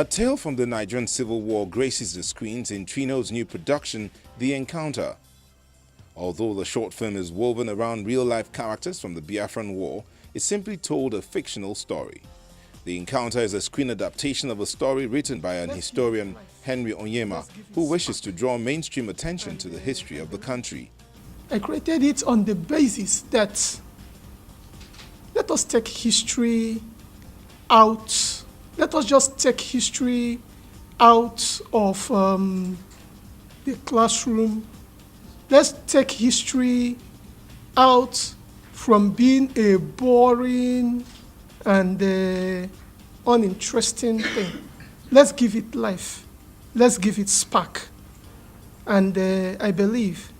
A tale from the Nigerian Civil War graces the screens in Trino's new production, The Encounter. Although the short film is woven around real-life characters from the Biafran War, it simply told a fictional story. The Encounter is a screen adaptation of a story written by an historian, Henry Onyema, who wishes to draw mainstream attention to the history of the country. I created it on the basis that let us take history out. Let us just take history out of the classroom. Let's take history out from being a boring and uninteresting thing. Let's give it life. Let's give it spark. And I believe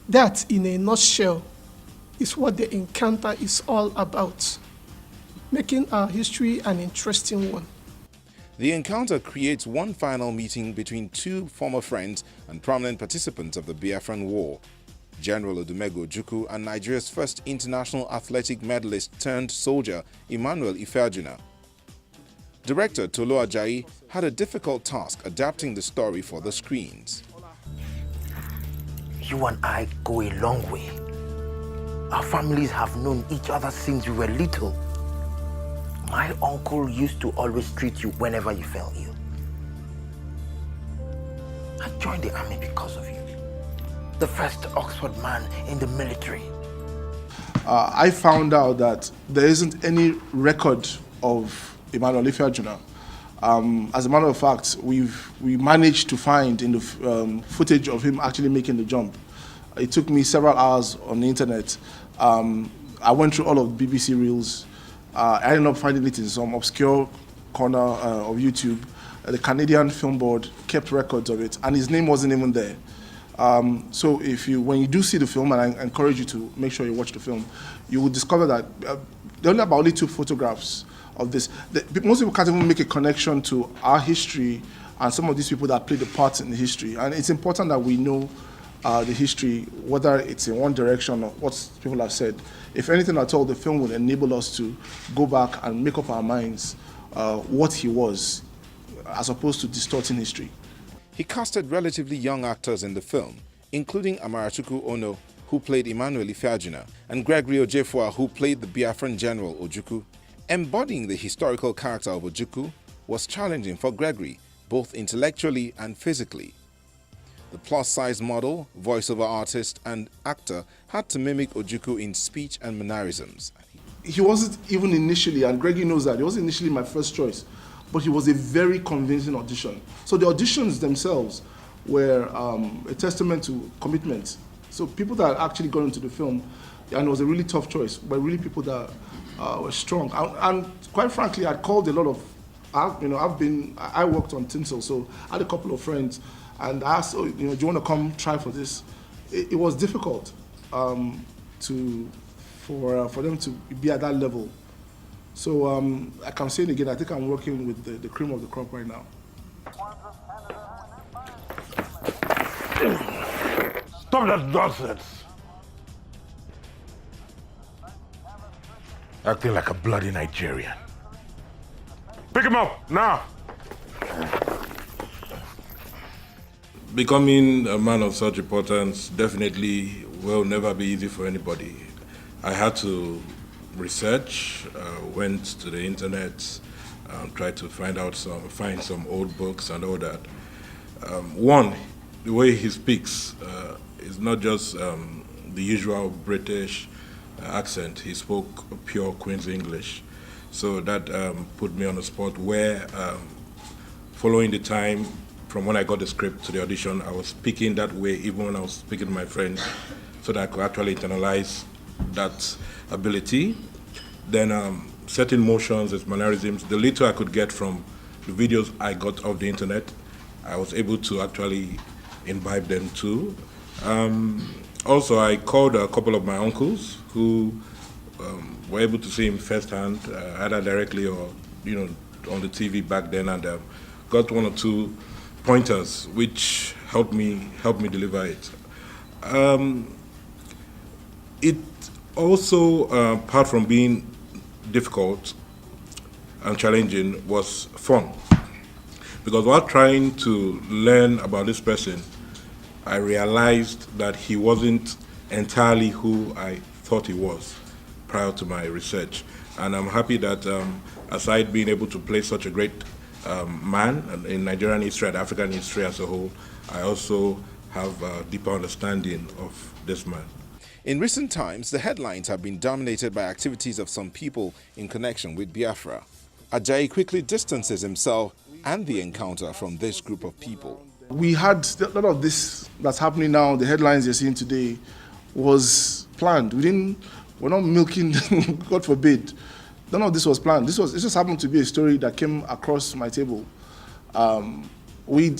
that, in a nutshell, is what the encounter is all about, making our history an interesting one. The Encounter creates one final meeting between two former friends and prominent participants of the Biafran War, General Ojukwu and Nigeria's first international athletic medalist turned soldier, Emmanuel Ifeajuna. Director Tolu Ajayi had a difficult task adapting the story for the screens. You and I go a long way. Our families have known each other since we were little. My uncle used to always treat you whenever you fell ill. I joined the army because of you. The first Oxford man in the military. I found out that there isn't any record of Emmanuel Ifeajuna. As a matter of fact, we managed to find in the footage of him actually making the jump. It took me several hours on the internet. I went through all of the BBC reels. I ended up finding it in some obscure corner of YouTube. The Canadian Film Board kept records of it, and his name wasn't even there. So when you do see the film, and I encourage you to make sure you watch the film, you will discover that there are only 2 photographs of this. Most people can't even make a connection to our history and some of these people that played a part in the history. And it's important that we know the history, whether it's in one direction or what people have said. If anything at all, the film will enable us to go back and make up our minds what he was, as opposed to distorting history. He casted relatively young actors in the film, including Amarachukwu Ono, who played Emmanuel Ifeajuna, and Gregory Ojefua, who played the Biafran general Ojukwu. Embodying the historical character of Ojukwu was challenging for Gregory, both intellectually and physically. The plus-size model, voiceover artist, and actor had to mimic Ojukwu in speech and mannerisms. He wasn't even initially, and Gregory knows that, he wasn't initially my first choice, but he was a very convincing audition. So the auditions themselves were a testament to commitment. So people that actually got into the film, and it was a really tough choice, but really people that were strong. And quite frankly, I'd called a lot of, I worked on tinsel, so I had a couple of friends, and I asked, do you want to come try for this? It was difficult for them to be at that level. So I can say it again, I think I'm working with the cream of the crop right now. Stop that nonsense! Acting like a bloody Nigerian. Pick him up, now! Becoming a man of such importance definitely will never be easy for anybody. I had to research, went to the internet, tried to find some old books and all that. One, the way he speaks is not just the usual British accent. He spoke pure Queen's English. So that put me on a spot where, following the time from when I got the script to the audition, I was speaking that way even when I was speaking to my friends, so that I could actually internalize that ability. Then certain motions and mannerisms, the little I could get from the videos I got off the internet, I was able to actually imbibe them too. Also, I called a couple of my uncles who were able to see him firsthand, either directly or on the TV back then, and got 1 or 2 pointers which helped me deliver it. It also, apart from being difficult and challenging, was fun. Because while trying to learn about this person, I realized that he wasn't entirely who I thought he was prior to my research. And I'm happy that aside being able to play such a great man in Nigerian history and African history as a whole, I also have a deeper understanding of this man. In recent times, the headlines have been dominated by activities of some people in connection with Biafra. Ajayi quickly distances himself and the encounter from this group of people. We had a lot of this that's happening now, the headlines you're seeing today, was planned. We're not milking, God forbid. None of this was planned. It just happened to be a story that came across my table. We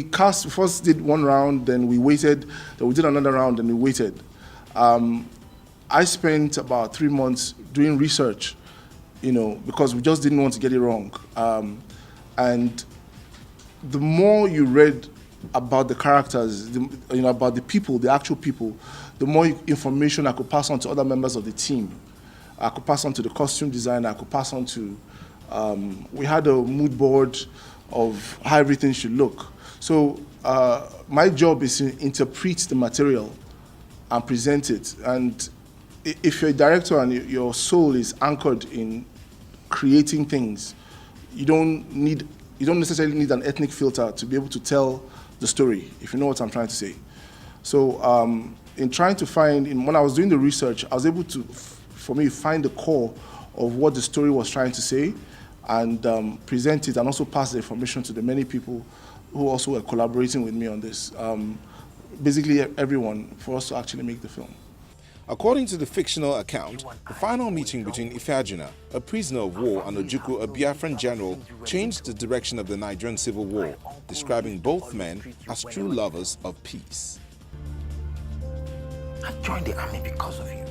first did one round, then we waited, then we did another round, then we waited. I spent about 3 months doing research, because we just didn't want to get it wrong. And the more you read about the characters, about the people, the actual people, the more information I could pass on to other members of the team. I could pass on to the costume designer, I could pass on to, we had a mood board of how everything should look. So my job is to interpret the material and present it. And if you're a director and your soul is anchored in creating things, you don't necessarily need an ethnic filter to be able to tell the story, if you know what I'm trying to say. So in trying to when I was doing the research, I was able to, for me, find the core of what the story was trying to say and present it, and also pass the information to the many people who also were collaborating with me on this. Basically everyone, for us to actually make the film. According to the fictional account, the final meeting between Ifeajuna, a prisoner of war, and Ojukwu, a Biafran general, changed the direction of the Nigerian civil war, describing both men as true lovers of peace. I joined the army because of you.